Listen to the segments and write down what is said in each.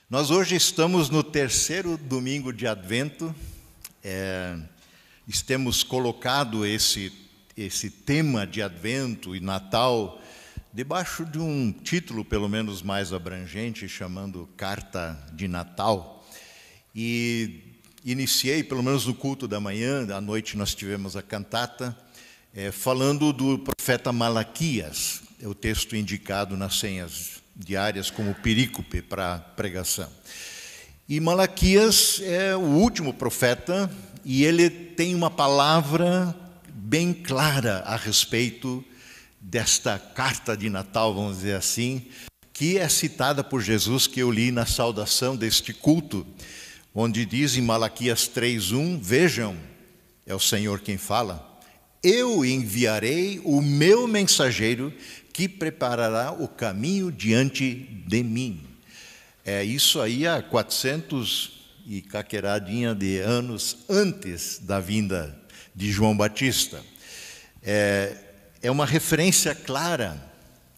Nós hoje estamos no terceiro domingo de Advento. Temos colocado esse tema de Advento e Natal debaixo de um título, pelo menos mais abrangente, chamando Carta de Natal. E iniciei, pelo menos no culto da manhã, à noite nós tivemos a cantata, falando do profeta Malaquias, é o texto indicado nas senhas diárias como perícope para a pregação. E Malaquias é o último profeta e ele tem uma palavra bem clara a respeito desta carta de Natal, vamos dizer assim, que é citada por Jesus, que eu li na saudação deste culto, onde diz em Malaquias 3:1, vejam, é o Senhor quem fala, eu enviarei o meu mensageiro que preparará o caminho diante de mim. Isso aí há 400 e caqueradinha de anos antes da vinda de João Batista. É uma referência clara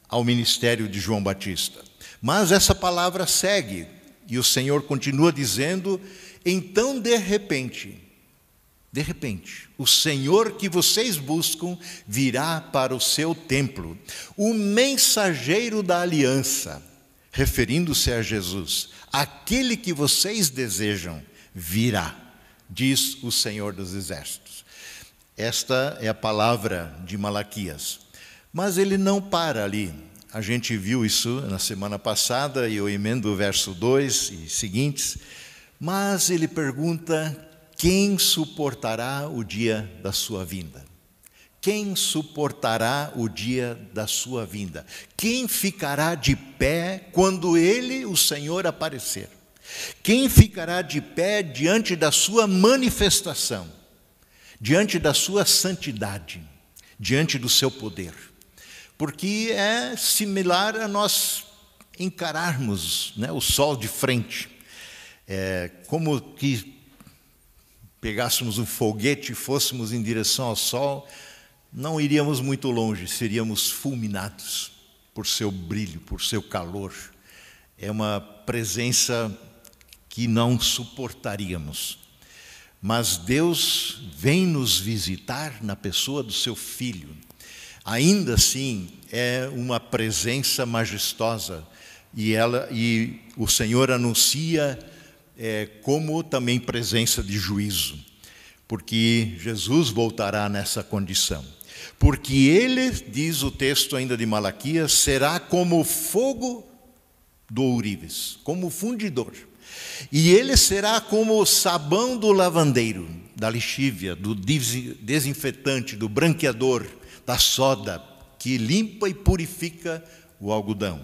ao ministério de João Batista. Mas essa palavra segue, e o Senhor continua dizendo, então de repente, o Senhor que vocês buscam virá para o seu templo, o mensageiro da aliança, referindo-se a Jesus, aquele que vocês desejam virá, diz o Senhor dos Exércitos. Esta é a palavra de Malaquias. Mas ele não para ali. A gente viu isso na semana passada, e eu emendo o verso 2 e seguintes. Mas ele pergunta, quem suportará o dia da sua vinda? Quem suportará o dia da sua vinda? Quem ficará de pé quando ele, o Senhor, aparecer? Quem ficará de pé diante da sua manifestação? Diante da sua santidade, diante do seu poder? Porque é similar a nós encararmos, o sol de frente. Como que pegássemos um foguete e fôssemos em direção ao sol, não iríamos muito longe, seríamos fulminados por seu brilho, por seu calor. É uma presença que não suportaríamos. Mas Deus vem nos visitar na pessoa do seu Filho. Ainda assim, é uma presença majestosa. E o Senhor anuncia como também presença de juízo, porque Jesus voltará nessa condição. Porque ele, diz o texto ainda de Malaquias, será como fogo do ourives, como fundidor. E ele será como o sabão do lavandeiro, da lixívia, do desinfetante, do branqueador, da soda, que limpa e purifica o algodão.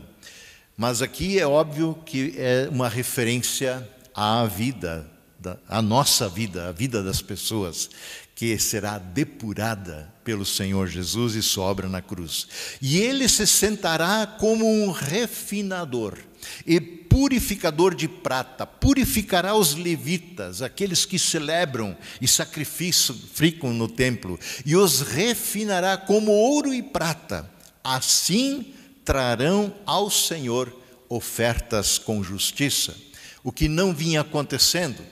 Mas aqui é óbvio que é uma referência à vida, à nossa vida, a vida das pessoas, que será depurada pelo Senhor Jesus e sua obra na cruz. E ele se sentará como um refinador e purificador de prata, purificará os levitas, aqueles que celebram e sacrificam no templo, e os refinará como ouro e prata. Assim trarão ao Senhor ofertas com justiça. O que não vinha acontecendo,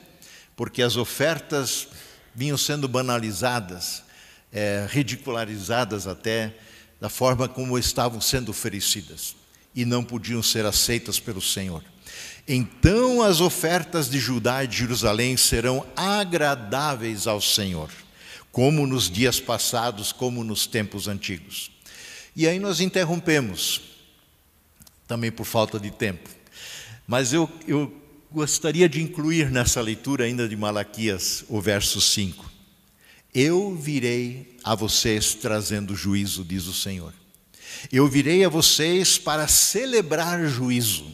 porque as ofertas vinham sendo banalizadas, ridicularizadas até, da forma como estavam sendo oferecidas, e não podiam ser aceitas pelo Senhor. Então as ofertas de Judá e de Jerusalém serão agradáveis ao Senhor, como nos dias passados, como nos tempos antigos. E aí nós interrompemos, também por falta de tempo. Mas eu gostaria de incluir nessa leitura ainda de Malaquias o verso 5. Eu virei a vocês trazendo juízo, diz o Senhor. Eu virei a vocês para celebrar juízo.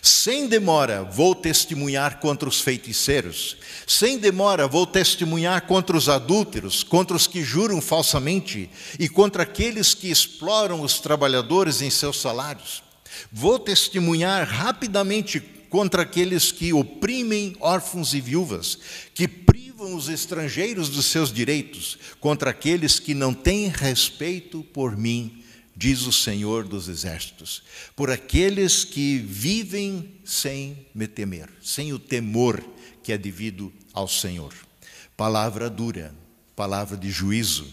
Sem demora vou testemunhar contra os feiticeiros. Sem demora vou testemunhar contra os adúlteros, contra os que juram falsamente e contra aqueles que exploram os trabalhadores em seus salários. Vou testemunhar rapidamente contra aqueles que oprimem órfãos e viúvas, que privam os estrangeiros dos seus direitos, contra aqueles que não têm respeito por mim, diz o Senhor dos Exércitos, por aqueles que vivem sem me temer, sem o temor que é devido ao Senhor. Palavra dura, palavra de juízo,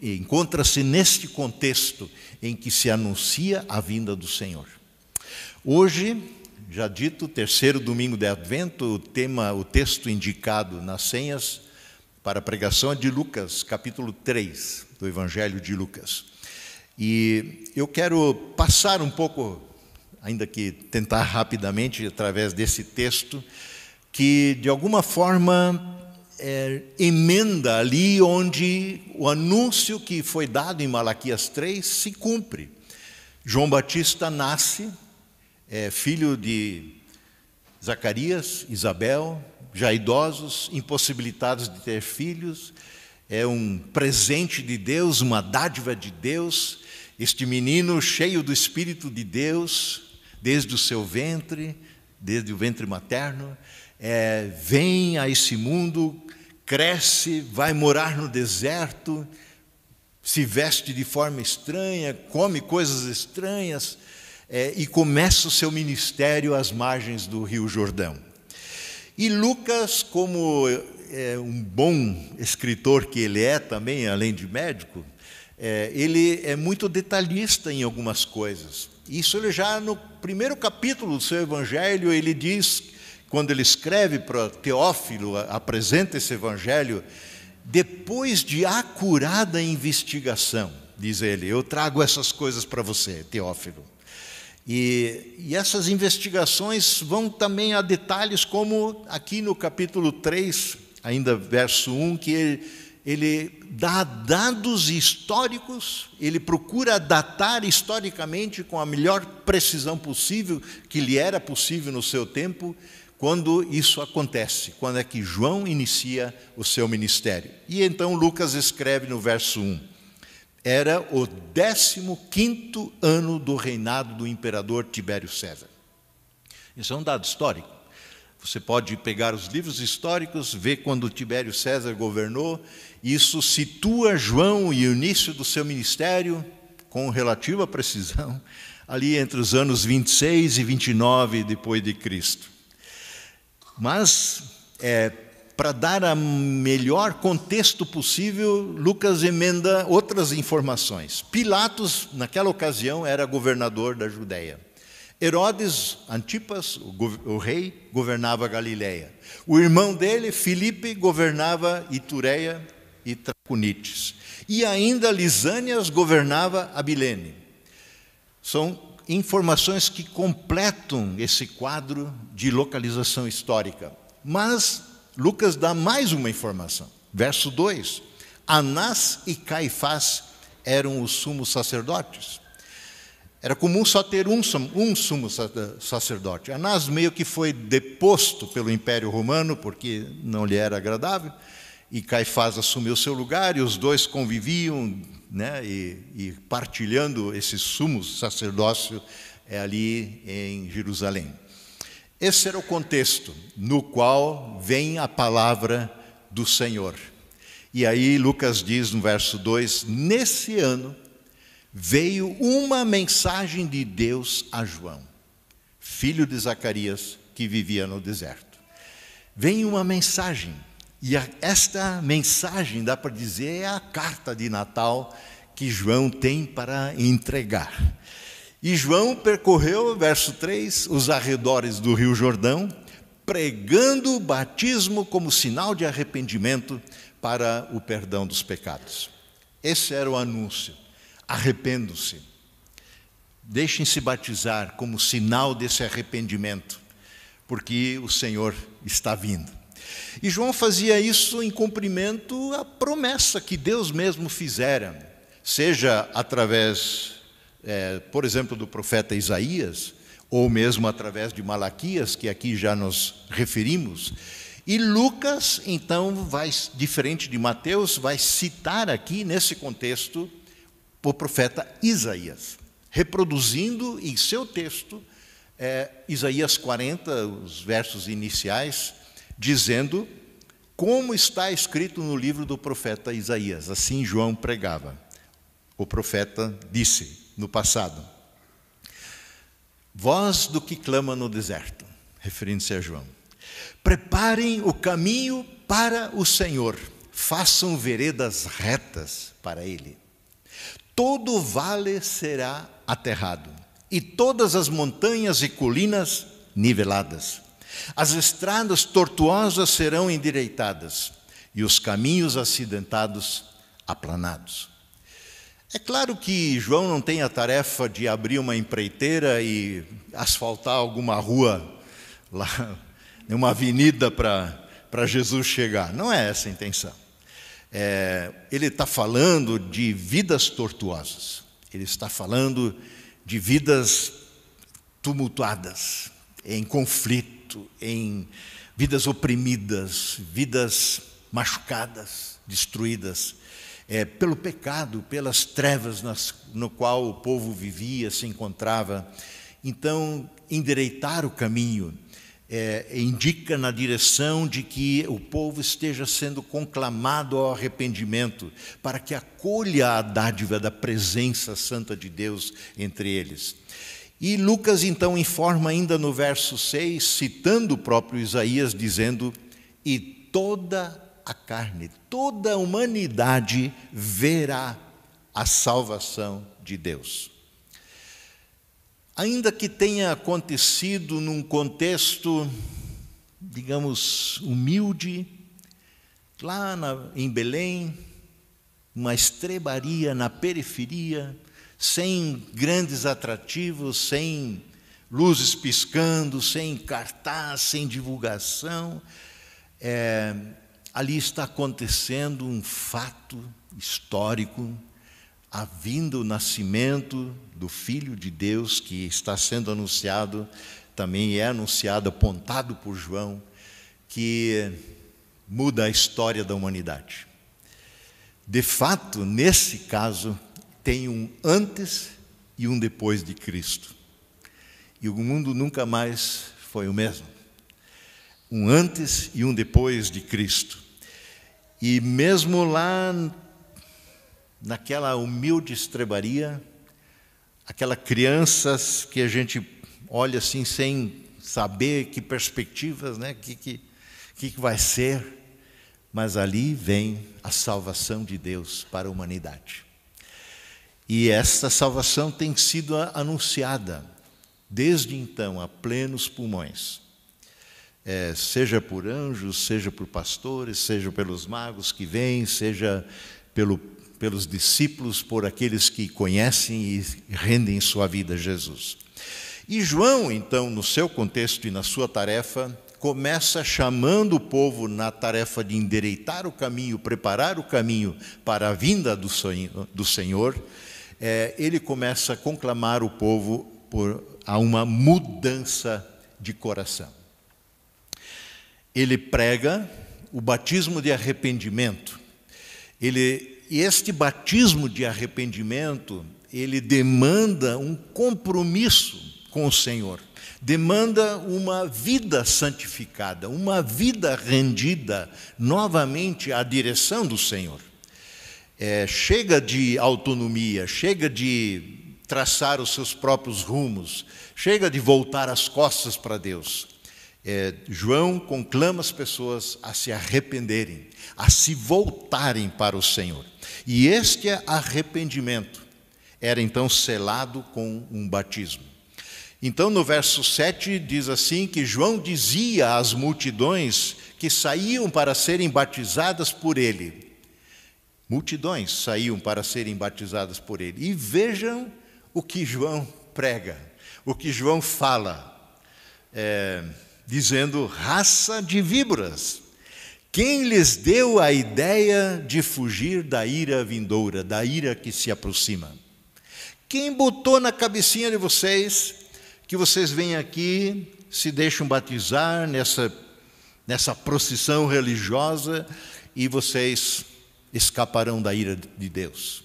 encontra-se neste contexto em que se anuncia a vinda do Senhor. Hoje, já dito, terceiro domingo de Advento, o texto indicado nas senhas para a pregação é de Lucas, capítulo 3, do Evangelho de Lucas. E eu quero passar um pouco, ainda que tentar rapidamente, através desse texto, que de alguma forma emenda ali onde o anúncio que foi dado em Malaquias 3 se cumpre. João Batista nasce, filho de Zacarias, Isabel, já idosos, impossibilitados de ter filhos, é um presente de Deus, uma dádiva de Deus, este menino cheio do Espírito de Deus, desde o seu ventre, desde o ventre materno, vem a esse mundo, cresce, vai morar no deserto, se veste de forma estranha, come coisas estranhas, e começa o seu ministério às margens do Rio Jordão. E Lucas, como um bom escritor que ele é também, além de médico, ele é muito detalhista em algumas coisas. Isso ele já no primeiro capítulo do seu Evangelho, ele diz, quando ele escreve para Teófilo, apresenta esse Evangelho, depois de acurada investigação, diz ele, eu trago essas coisas para você, Teófilo. E essas investigações vão também a detalhes como aqui no capítulo 3, ainda verso 1, que ele dá dados históricos, ele procura datar historicamente com a melhor precisão possível, que lhe era possível no seu tempo, quando isso acontece, quando é que João inicia o seu ministério. E então Lucas escreve no verso 1, era o 15º ano do reinado do imperador Tibério César. Isso é um dado histórico. Você pode pegar os livros históricos, ver quando Tibério César governou. Isso situa João e o início do seu ministério, com relativa precisão, ali entre os anos 26 e 29 depois de Cristo. Mas, para dar o melhor contexto possível, Lucas emenda outras informações. Pilatos, naquela ocasião, era governador da Judéia. Herodes Antipas, o rei, governava a Galileia. O irmão dele, Filipe, governava Itureia e Traconites. E ainda Lisânias governava Abilene. São informações que completam esse quadro de localização histórica. Mas Lucas dá mais uma informação. Verso 2. Anás e Caifás eram os sumos sacerdotes. Era comum só ter um sumo sacerdote. Anás meio que foi deposto pelo Império Romano, porque não lhe era agradável, e Caifás assumiu seu lugar, e os dois conviviam, né, e partilhando esse sumo sacerdócio ali em Jerusalém. Esse era o contexto no qual vem a palavra do Senhor. E aí Lucas diz no verso 2, nesse ano veio uma mensagem de Deus a João, filho de Zacarias, que vivia no deserto. Vem uma mensagem, e esta mensagem, dá para dizer, é a carta de Natal que João tem para entregar. E João percorreu, verso 3, os arredores do Rio Jordão, pregando o batismo como sinal de arrependimento para o perdão dos pecados. Esse era o anúncio. Arrependam-se. Deixem-se batizar como sinal desse arrependimento, porque o Senhor está vindo. E João fazia isso em cumprimento à promessa que Deus mesmo fizera, seja através, por exemplo, do profeta Isaías, ou mesmo através de Malaquias, que aqui já nos referimos. E Lucas, então, diferente de Mateus, vai citar aqui, nesse contexto, o profeta Isaías, reproduzindo em seu texto Isaías 40, os versos iniciais, dizendo como está escrito no livro do profeta Isaías. Assim João pregava. o profeta disse no passado: voz do que clama no deserto, referindo-se a João, preparem o caminho para o Senhor, façam veredas retas para Ele. Todo vale será aterrado, e todas as montanhas e colinas niveladas. As estradas tortuosas serão endireitadas, e os caminhos acidentados aplanados. É claro que João não tem a tarefa de abrir uma empreiteira e asfaltar alguma rua, lá, uma avenida para Jesus chegar. Não é essa a intenção. Ele está falando de vidas tortuosas. Ele está falando de vidas tumultuadas, em conflito, em vidas oprimidas, vidas machucadas, destruídas, pelo pecado, pelas trevas no qual o povo vivia, se encontrava. Então, endireitar o caminho indica na direção de que o povo esteja sendo conclamado ao arrependimento, para que acolha a dádiva da presença santa de Deus entre eles. E Lucas então informa ainda no verso 6, citando o próprio Isaías, dizendo: e toda a carne, toda a humanidade verá a salvação de Deus. Ainda que tenha acontecido num contexto, digamos, humilde, lá em Belém, uma estrebaria na periferia, sem grandes atrativos, sem luzes piscando, sem cartaz, sem divulgação, ali está acontecendo um fato histórico, a vinda, o nascimento do Filho de Deus, que está sendo anunciado, também é anunciado, apontado por João, que muda a história da humanidade. De fato, nesse caso, tem um antes e um depois de Cristo. E o mundo nunca mais foi o mesmo. Um antes e um depois de Cristo. E mesmo lá, naquela humilde estrebaria, aquela criança que a gente olha assim sem saber que perspectivas, né? Que vai ser, mas ali vem a salvação de Deus para a humanidade. E essa salvação tem sido anunciada desde então a plenos pulmões, seja por anjos, seja por pastores, seja pelos magos que vêm, seja pelos discípulos, por aqueles que conhecem e rendem sua vida a Jesus. E João, então, no seu contexto e na sua tarefa, começa chamando o povo na tarefa de endireitar o caminho, preparar o caminho para a vinda do Senhor. Ele começa a conclamar o povo a uma mudança de coração. Ele prega o batismo de arrependimento. E este batismo de arrependimento, ele demanda um compromisso com o Senhor, demanda uma vida santificada, uma vida rendida novamente à direção do Senhor. Chega de autonomia, chega de traçar os seus próprios rumos, chega de voltar as costas para Deus. João conclama as pessoas a se arrependerem, a se voltarem para o Senhor. E este arrependimento era então selado com um batismo. Então, no verso 7 diz assim, que João dizia às multidões que saíam para serem batizadas por ele. Multidões saíam para serem batizadas por ele. E vejam o que João prega, o que João fala, dizendo: raça de víboras, quem lhes deu a ideia de fugir da ira vindoura, da ira que se aproxima? Quem botou na cabecinha de vocês que vocês vêm aqui, se deixam batizar nessa procissão religiosa e vocês escaparão da ira de Deus,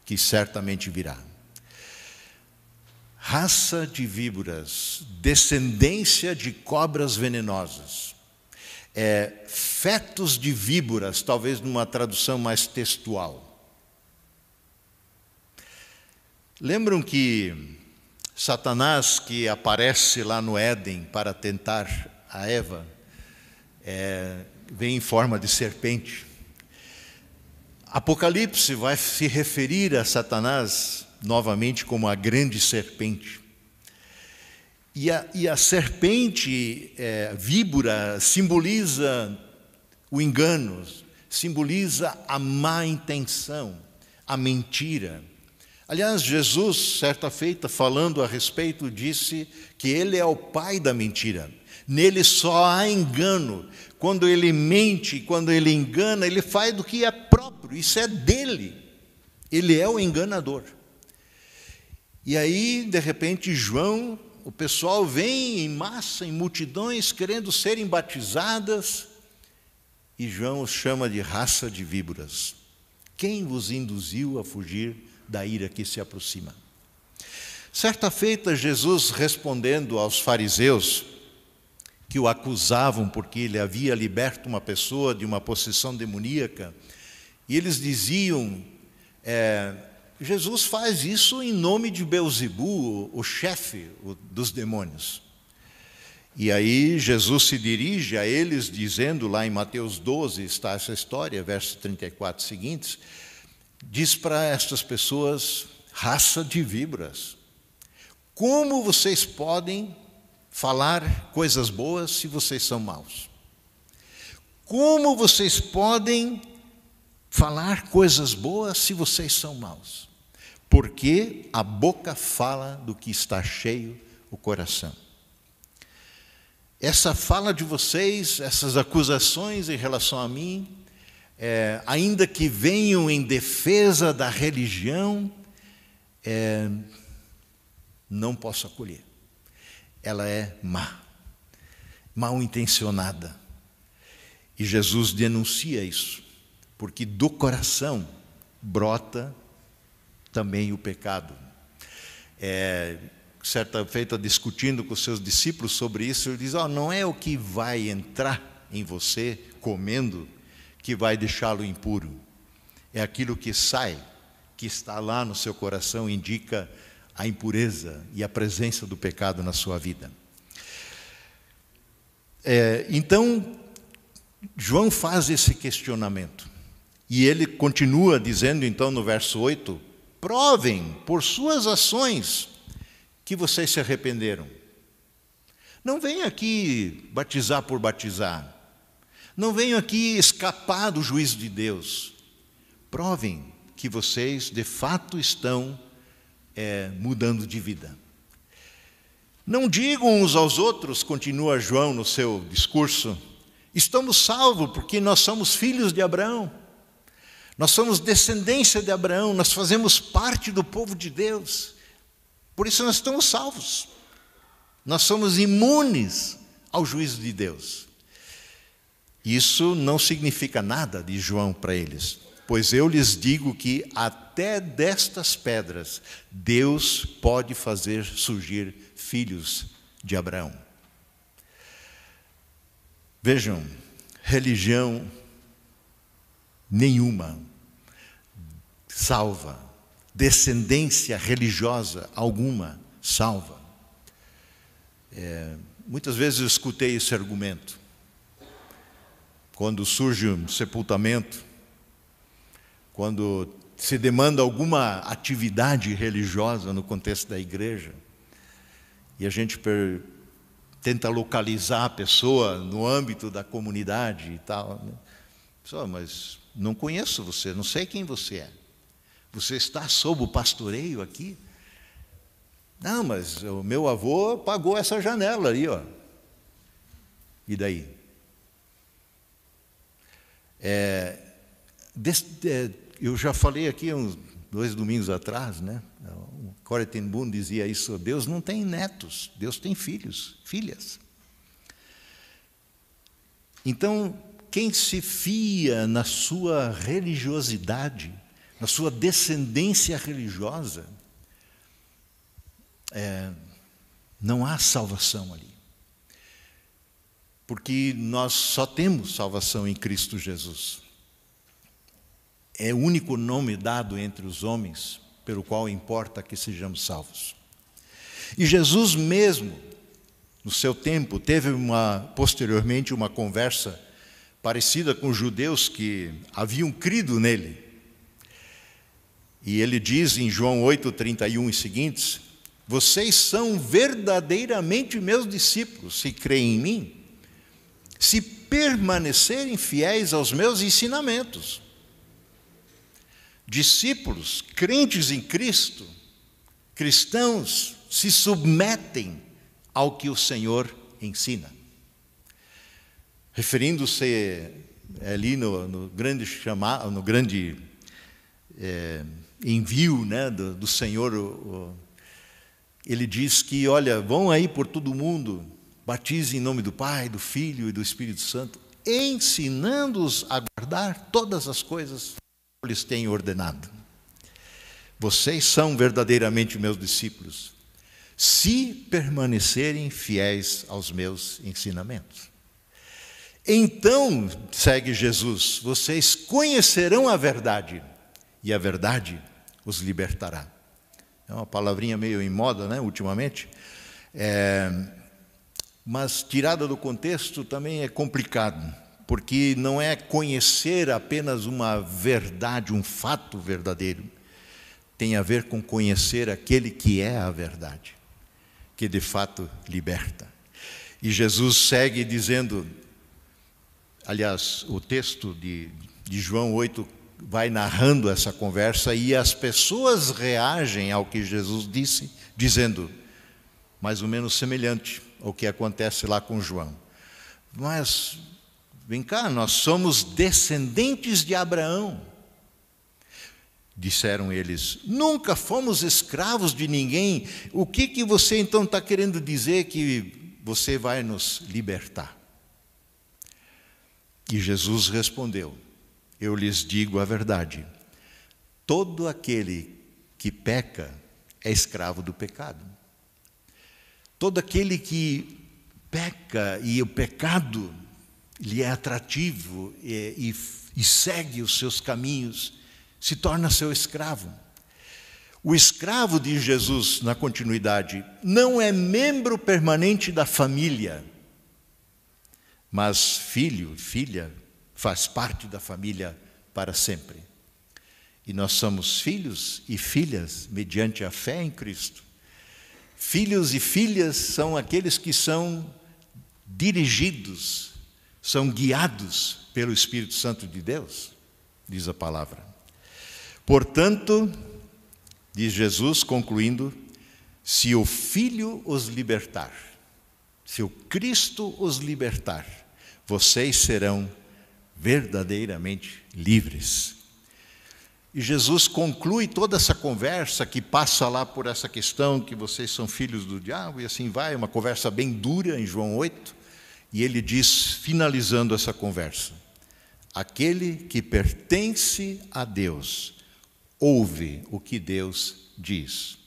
que certamente virá? Raça de víboras, descendência de cobras venenosas, fetos de víboras, talvez numa tradução mais textual. Lembram que Satanás, que aparece lá no Éden para tentar a Eva, vem em forma de serpente. Apocalipse vai se referir a Satanás novamente como a grande serpente. E a serpente, víbora, simboliza o engano, simboliza a má intenção, a mentira. Aliás, Jesus, certa feita, falando a respeito, disse que ele é o pai da mentira. Nele só há engano. Quando ele mente, quando ele engana, ele faz do que é próprio, isso é dele. Ele é o enganador. E aí, de repente, João, o pessoal vem em massa, em multidões, querendo serem batizadas, e João os chama de raça de víboras. Quem vos induziu a fugir da ira que se aproxima? Certa feita, Jesus, respondendo aos fariseus, que o acusavam porque ele havia liberto uma pessoa de uma possessão demoníaca, e eles diziam, Jesus faz isso em nome de Beelzebu, o chefe dos demônios. E aí Jesus se dirige a eles dizendo, lá em Mateus 12 está essa história, versos 34 seguintes, diz para estas pessoas, raça de víboras, como vocês podem falar coisas boas se vocês são maus? Como vocês podem falar coisas boas se vocês são maus? Porque a boca fala do que está cheio o coração. Essa fala de vocês, essas acusações em relação a mim, ainda que venham em defesa da religião, não posso acolher. Ela é má, mal intencionada. E Jesus denuncia isso, porque do coração brota também o pecado. Certa feita, discutindo com os seus discípulos sobre isso, ele diz, não é o que vai entrar em você, comendo, que vai deixá-lo impuro. É aquilo que sai, que está lá no seu coração, indica a impureza e a presença do pecado na sua vida. Então, João faz esse questionamento. E ele continua dizendo, então, no verso 8, provem por suas ações que vocês se arrependeram. Não venham aqui batizar por batizar. Não venham aqui escapar do juízo de Deus. Provem que vocês, de fato, estão mudando de vida. Não digam uns aos outros, continua João no seu discurso, estamos salvos porque nós somos filhos de Abraão. Nós somos descendência de Abraão, nós fazemos parte do povo de Deus. Por isso nós estamos salvos. Nós somos imunes ao juízo de Deus. Isso não significa nada, diz João para eles. Pois eu lhes digo que até destas pedras Deus pode fazer surgir filhos de Abraão. Vejam, religião nenhuma salva, descendência religiosa alguma salva. Muitas vezes eu escutei esse argumento. Quando surge um sepultamento, quando se demanda alguma atividade religiosa no contexto da igreja, e a gente tenta localizar a pessoa no âmbito da comunidade e tal, né? Pessoal, mas não conheço você, não sei quem você é. Você está sob o pastoreio aqui? Não, mas o meu avô pagou essa janela aí, ó. E daí? Eu já falei aqui uns 2 domingos atrás, né? O Corrie ten Boom dizia isso, Deus não tem netos, Deus tem filhos, filhas. Então, quem se fia na sua religiosidade, na sua descendência religiosa, não há salvação ali. Porque nós só temos salvação em Cristo Jesus. É o único nome dado entre os homens pelo qual importa que sejamos salvos. E Jesus mesmo, no seu tempo, teve posteriormente uma conversa parecida com os judeus que haviam crido nele. E ele diz em João 8:31 e seguintes: vocês são verdadeiramente meus discípulos, se creem em mim, se permanecerem fiéis aos meus ensinamentos. Discípulos, crentes em Cristo, cristãos, se submetem ao que o Senhor ensina. Referindo-se ali no grande chamado, no grande envio, né, do Senhor, ele diz que, olha, vão aí por todo o mundo, batizem em nome do Pai, do Filho e do Espírito Santo, ensinando-os a guardar todas as coisas que eu lhes tenho ordenado. Vocês são verdadeiramente meus discípulos, se permanecerem fiéis aos meus ensinamentos. Então, segue Jesus, vocês conhecerão a verdade, e a verdade os libertará. É uma palavrinha meio em moda, né, ultimamente. Mas tirada do contexto também é complicado, porque não é conhecer apenas uma verdade, um fato verdadeiro. Tem a ver com conhecer aquele que é a verdade, que de fato liberta. E Jesus segue dizendo, aliás, o texto de João 8 vai narrando essa conversa e as pessoas reagem ao que Jesus disse, dizendo, mais ou menos semelhante ao que acontece lá com João. Mas, vem cá, nós somos descendentes de Abraão. Disseram eles, nunca fomos escravos de ninguém. O que você então está querendo dizer que você vai nos libertar? E Jesus respondeu, eu lhes digo a verdade, todo aquele que peca é escravo do pecado. Todo aquele que peca e o pecado lhe é atrativo e segue os seus caminhos, se torna seu escravo. O escravo de Jesus, na continuidade, não é membro permanente da família, mas filho, filha, faz parte da família para sempre. E nós somos filhos e filhas mediante a fé em Cristo. Filhos e filhas são aqueles que são dirigidos, são guiados pelo Espírito Santo de Deus, diz a palavra. Portanto, diz Jesus, concluindo, se o Filho os libertar, se o Cristo os libertar, vocês serão verdadeiramente livres. E Jesus conclui toda essa conversa que passa lá por essa questão que vocês são filhos do diabo e assim vai, uma conversa bem dura em João 8, e ele diz, finalizando essa conversa, aquele que pertence a Deus, ouve o que Deus diz.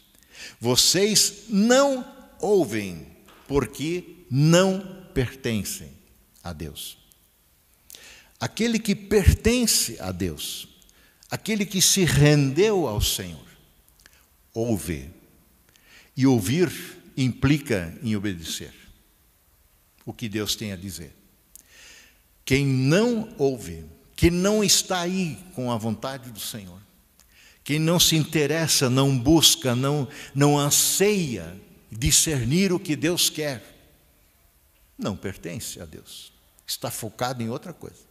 Vocês não ouvem porque não pertencem a Deus. Aquele que pertence a Deus, aquele que se rendeu ao Senhor, ouve. E ouvir implica em obedecer o que Deus tem a dizer. Quem não ouve, que não está aí com a vontade do Senhor, quem não se interessa, não busca, não anseia discernir o que Deus quer, não pertence a Deus, está focado em outra coisa.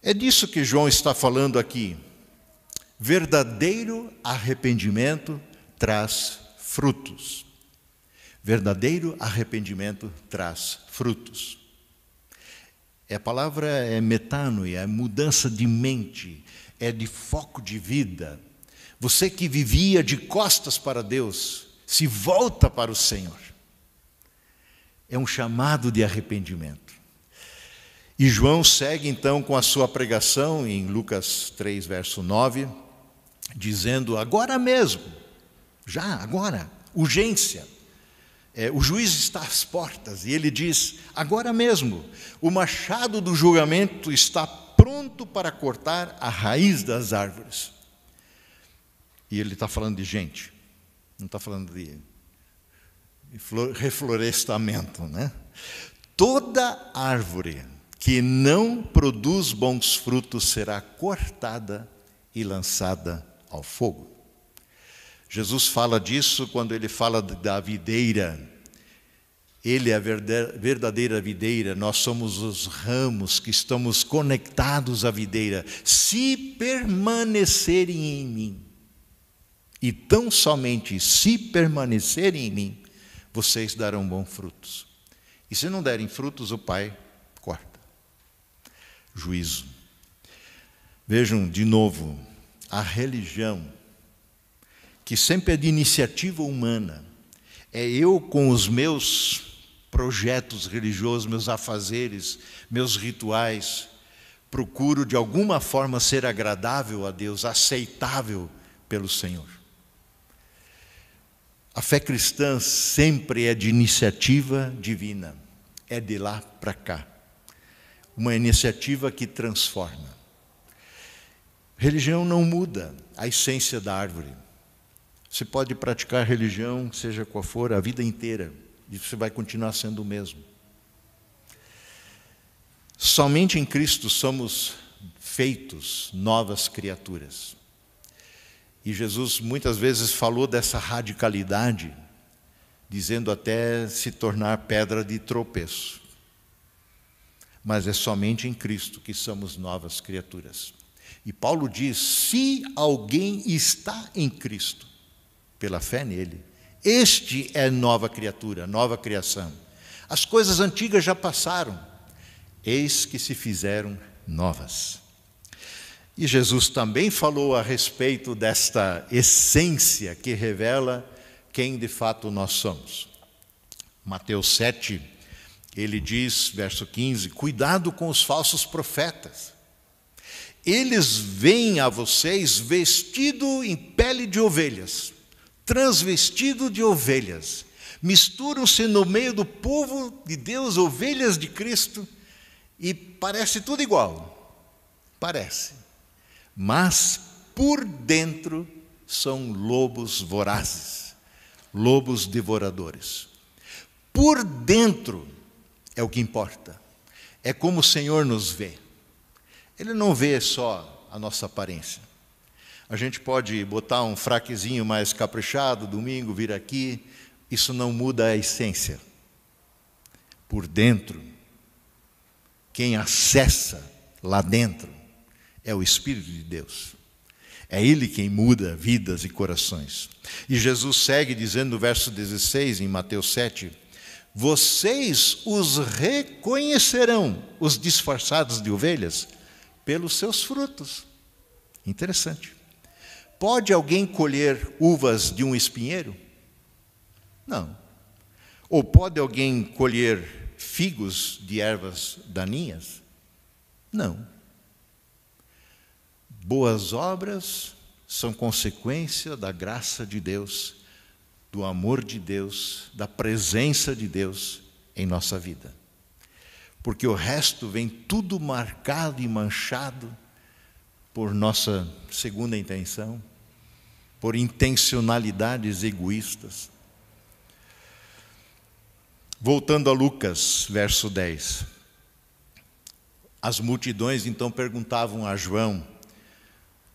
É disso que João está falando aqui. Verdadeiro arrependimento traz frutos. Verdadeiro arrependimento traz frutos. A palavra é metanoia, é mudança de mente, é de foco de vida. Você que vivia de costas para Deus, se volta para o Senhor. É um chamado de arrependimento. E João segue então com a sua pregação em Lucas 3, verso 9, dizendo, agora mesmo, já, agora, urgência. O juiz está às portas e ele diz, agora mesmo, o machado do julgamento está pronto para cortar a raiz das árvores. E ele está falando de gente, não está falando de reflorestamento, né? Toda árvore que não produz bons frutos será cortada e lançada ao fogo. Jesus fala disso quando ele fala da videira. Ele é a verdadeira videira, nós somos os ramos que estamos conectados à videira. Se permanecerem em mim, e tão somente se permanecerem em mim, vocês darão bons frutos. E se não derem frutos, o Pai corta. Juízo. Vejam de novo, a religião, que sempre é de iniciativa humana, é eu com os meus projetos religiosos, meus afazeres, meus rituais, procuro de alguma forma ser agradável a Deus, aceitável pelo Senhor. A fé cristã sempre é de iniciativa divina, é de lá para cá. Uma iniciativa que transforma. Religião não muda a essência da árvore. Você pode praticar religião, seja qual for, a vida inteira, e você vai continuar sendo o mesmo. Somente em Cristo somos feitos novas criaturas. E Jesus muitas vezes falou dessa radicalidade, dizendo até se tornar pedra de tropeço. Mas é somente em Cristo que somos novas criaturas. E Paulo diz, se alguém está em Cristo, pela fé nele, este é nova criatura, nova criação. As coisas antigas já passaram, eis que se fizeram novas. E Jesus também falou a respeito desta essência que revela quem de fato nós somos. Mateus 7, ele diz, verso 15, cuidado com os falsos profetas. Eles vêm a vocês vestido em pele de ovelhas, transvestido de ovelhas. Misturam-se no meio do povo de Deus, ovelhas de Cristo, e parece tudo igual. Parece. Mas por dentro são lobos vorazes, lobos devoradores. Por dentro é o que importa. É como o Senhor nos vê. Ele não vê só a nossa aparência. A gente pode botar um fraquezinho mais caprichado, domingo, vir aqui, isso não muda a essência. Por dentro, quem acessa lá dentro é o Espírito de Deus. É Ele quem muda vidas e corações. E Jesus segue dizendo no verso 16, em Mateus 7, vocês os reconhecerão, os disfarçados de ovelhas, pelos seus frutos. Interessante. Pode alguém colher uvas de um espinheiro? Não. Ou pode alguém colher figos de ervas daninhas? Não. Boas obras são consequência da graça de Deus, do amor de Deus, da presença de Deus em nossa vida. Porque o resto vem tudo marcado e manchado por nossa segunda intenção, por intencionalidades egoístas. Voltando a Lucas, verso 10. As multidões então perguntavam a João,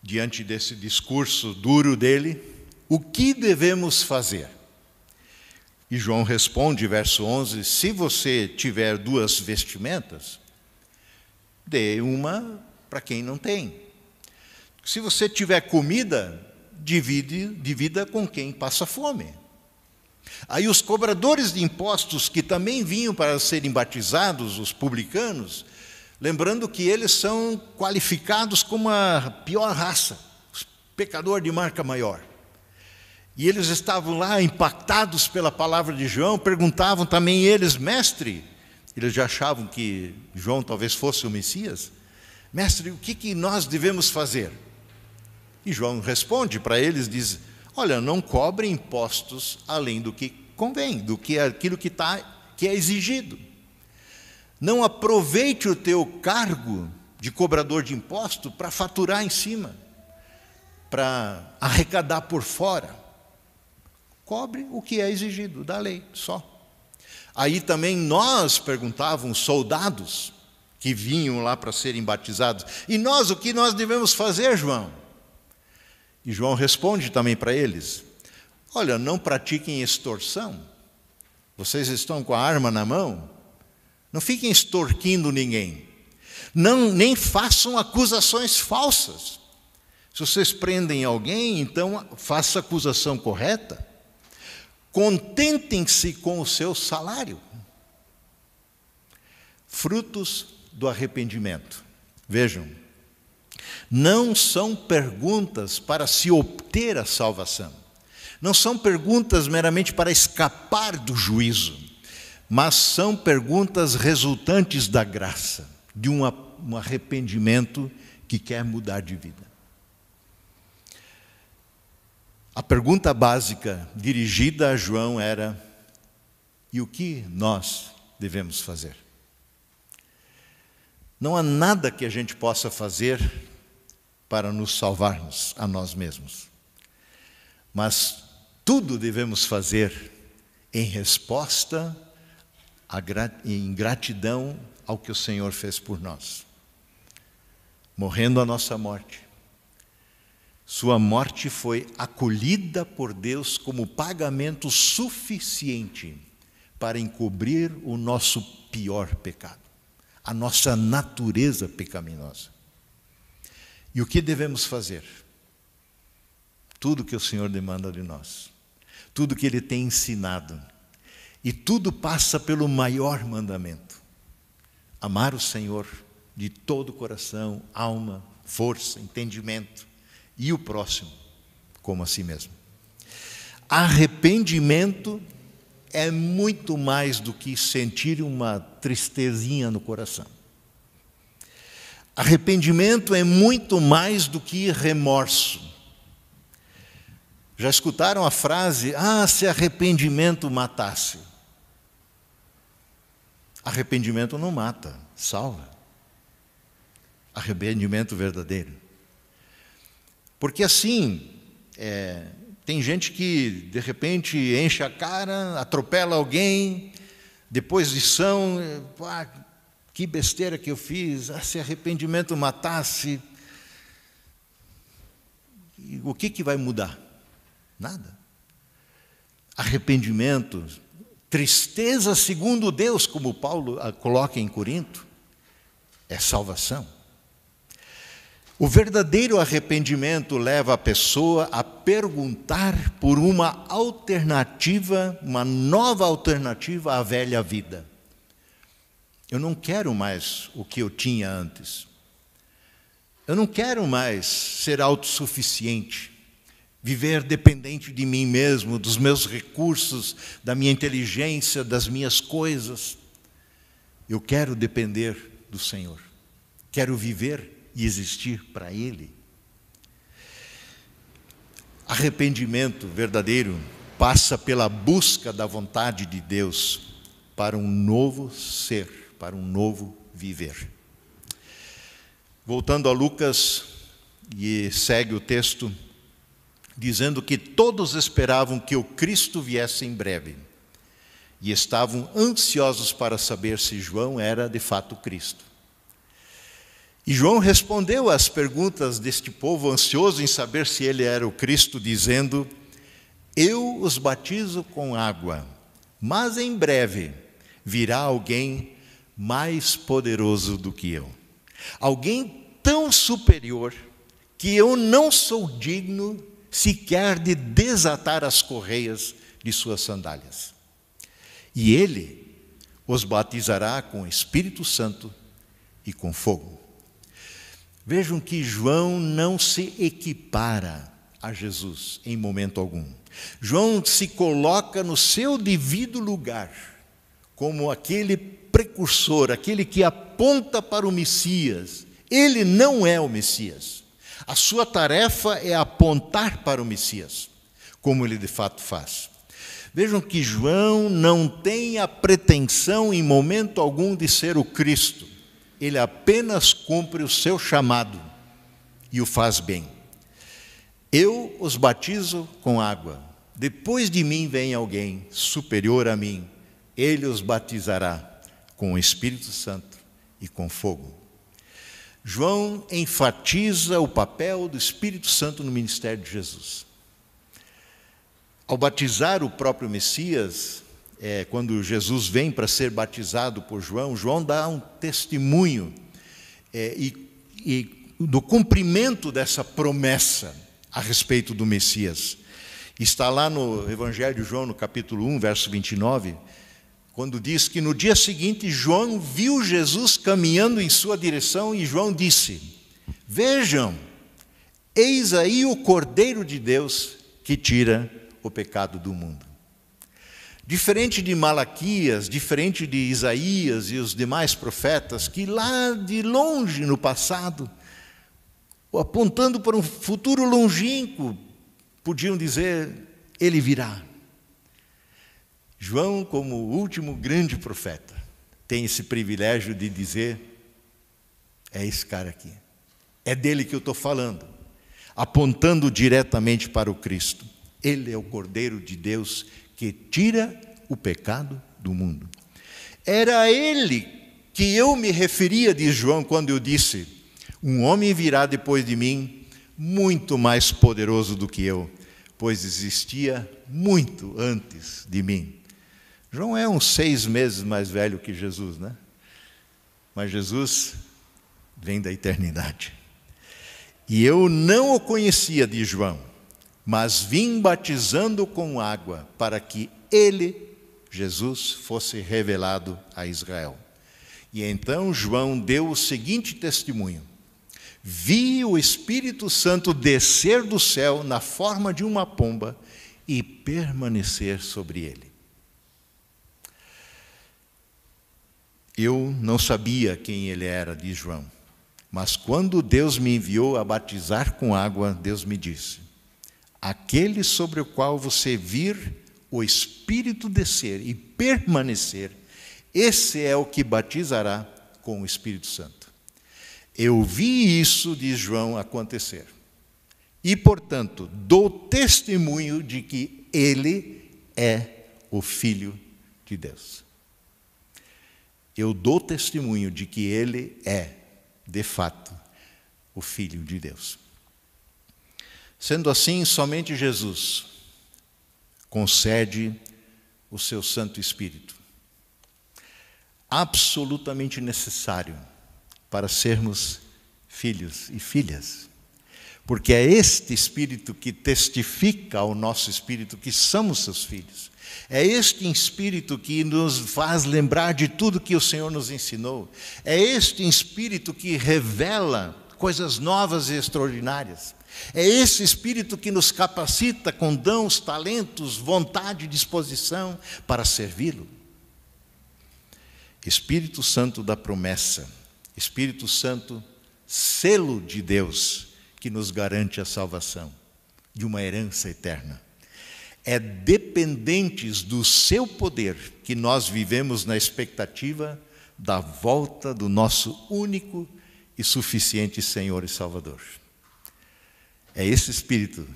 diante desse discurso duro dele, o que devemos fazer? E João responde, verso 11, se você tiver 2 vestimentas, dê uma para quem não tem. Se você tiver comida, divida com quem passa fome. Aí os cobradores de impostos que também vinham para serem batizados, os publicanos, lembrando que eles são qualificados como a pior raça, os pecadores de marca maior. E eles estavam lá impactados pela palavra de João, perguntavam também eles, mestre, eles já achavam que João talvez fosse o Messias, mestre, o que nós devemos fazer? E João responde para eles, diz, olha, não cobrem impostos além do que convém, do que aquilo que é exigido. Não aproveite o teu cargo de cobrador de imposto para faturar em cima. para arrecadar por fora. Cobre o que é exigido da lei, só. Aí também nós perguntávamos, soldados que vinham lá para serem batizados, e nós, o que nós devemos fazer, João? E João responde também para eles: olha, não pratiquem extorsão. Vocês estão com a arma na mão, não fiquem extorquindo ninguém. Não, nem façam acusações falsas. Se vocês prendem alguém, então faça a acusação correta. Contentem-se com o seu salário. Frutos do arrependimento. Vejam, não são perguntas para se obter a salvação. Não são perguntas meramente para escapar do juízo, mas são perguntas resultantes da graça, de um arrependimento que quer mudar de vida. A pergunta básica dirigida a João era: e o que nós devemos fazer? Não há nada que a gente possa fazer para nos salvarmos a nós mesmos, mas tudo devemos fazer em resposta, em gratidão ao que o Senhor fez por nós, morrendo a nossa morte. Sua morte foi acolhida por Deus como pagamento suficiente para encobrir o nosso pior pecado, a nossa natureza pecaminosa. E o que devemos fazer? Tudo que o Senhor demanda de nós, tudo que Ele tem ensinado, e tudo passa pelo maior mandamento: amar o Senhor de todo o coração, alma, força, entendimento, e o próximo como a si mesmo. Arrependimento é muito mais do que sentir uma tristezinha no coração. Arrependimento é muito mais do que remorso. Já escutaram a frase: se arrependimento matasse? Arrependimento não mata, salva. Arrependimento verdadeiro. Porque assim, tem gente que de repente enche a cara, atropela alguém, depois de que besteira que eu fiz, se arrependimento matasse, o que vai mudar? Nada. Arrependimento, tristeza segundo Deus, como Paulo coloca em Corinto, é salvação. O verdadeiro arrependimento leva a pessoa a perguntar por uma alternativa, uma nova alternativa à velha vida. Eu não quero mais o que eu tinha antes. Eu não quero mais ser autossuficiente, viver dependente de mim mesmo, dos meus recursos, da minha inteligência, das minhas coisas. Eu quero depender do Senhor. Quero viver e existir para Ele. Arrependimento verdadeiro passa pela busca da vontade de Deus para um novo ser, para um novo viver. Voltando a Lucas, e segue o texto, dizendo que todos esperavam que o Cristo viesse em breve, e estavam ansiosos para saber se João era de fato Cristo. E João respondeu às perguntas deste povo ansioso em saber se ele era o Cristo, dizendo: eu os batizo com água, mas em breve virá alguém mais poderoso do que eu. Alguém tão superior que eu não sou digno sequer de desatar as correias de suas sandálias. E ele os batizará com o Espírito Santo e com fogo. Vejam que João não se equipara a Jesus em momento algum. João se coloca no seu devido lugar, como aquele precursor, aquele que aponta para o Messias. Ele não é o Messias. A sua tarefa é apontar para o Messias, como ele de fato faz. Vejam que João não tem a pretensão em momento algum de ser o Cristo. Ele apenas cumpre o seu chamado e o faz bem. Eu os batizo com água. Depois de mim vem alguém superior a mim. Ele os batizará com o Espírito Santo e com fogo. João enfatiza o papel do Espírito Santo no ministério de Jesus. Ao batizar o próprio Messias, quando Jesus vem para ser batizado por João, João dá um testemunho do cumprimento dessa promessa a respeito do Messias. Está lá no Evangelho de João, no capítulo 1, verso 29, quando diz que no dia seguinte João viu Jesus caminhando em sua direção e João disse: vejam, eis aí o Cordeiro de Deus que tira o pecado do mundo. Diferente de Malaquias, diferente de Isaías e os demais profetas, que lá de longe no passado, apontando para um futuro longínquo, podiam dizer, ele virá. João, como o último grande profeta, tem esse privilégio de dizer, é esse cara aqui, é dele que eu estou falando, apontando diretamente para o Cristo. Ele é o Cordeiro de Deus que tira o pecado do mundo. Era a ele que eu me referia, diz João, quando eu disse, um homem virá depois de mim, muito mais poderoso do que eu, pois existia muito antes de mim. João é uns 6 meses mais velho que Jesus, né? Mas Jesus vem da eternidade. E eu não o conhecia, diz João, mas vim batizando com água para que ele, Jesus, fosse revelado a Israel. E então João deu o seguinte testemunho: vi o Espírito Santo descer do céu na forma de uma pomba e permanecer sobre ele. Eu não sabia quem ele era, diz João, mas quando Deus me enviou a batizar com água, Deus me disse: aquele sobre o qual você vir o Espírito descer e permanecer, esse é o que batizará com o Espírito Santo. Eu vi isso, diz João, acontecer. E, portanto, dou testemunho de que ele é o Filho de Deus. Eu dou testemunho de que ele é, de fato, o Filho de Deus. Sendo assim, somente Jesus concede o seu Santo Espírito, absolutamente necessário para sermos filhos e filhas. Porque é este Espírito que testifica ao nosso espírito que somos seus filhos. É este Espírito que nos faz lembrar de tudo que o Senhor nos ensinou. É este Espírito que revela coisas novas e extraordinárias. É esse Espírito que nos capacita com dons, talentos, vontade e disposição para servi-lo. Espírito Santo da promessa, Espírito Santo, selo de Deus, que nos garante a salvação de uma herança eterna. É dependentes do seu poder que nós vivemos na expectativa da volta do nosso único e suficiente Senhor e Salvador. É esse Espírito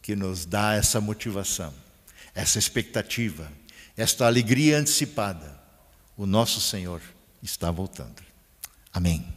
que nos dá essa motivação, essa expectativa, esta alegria antecipada. O nosso Senhor está voltando. Amém.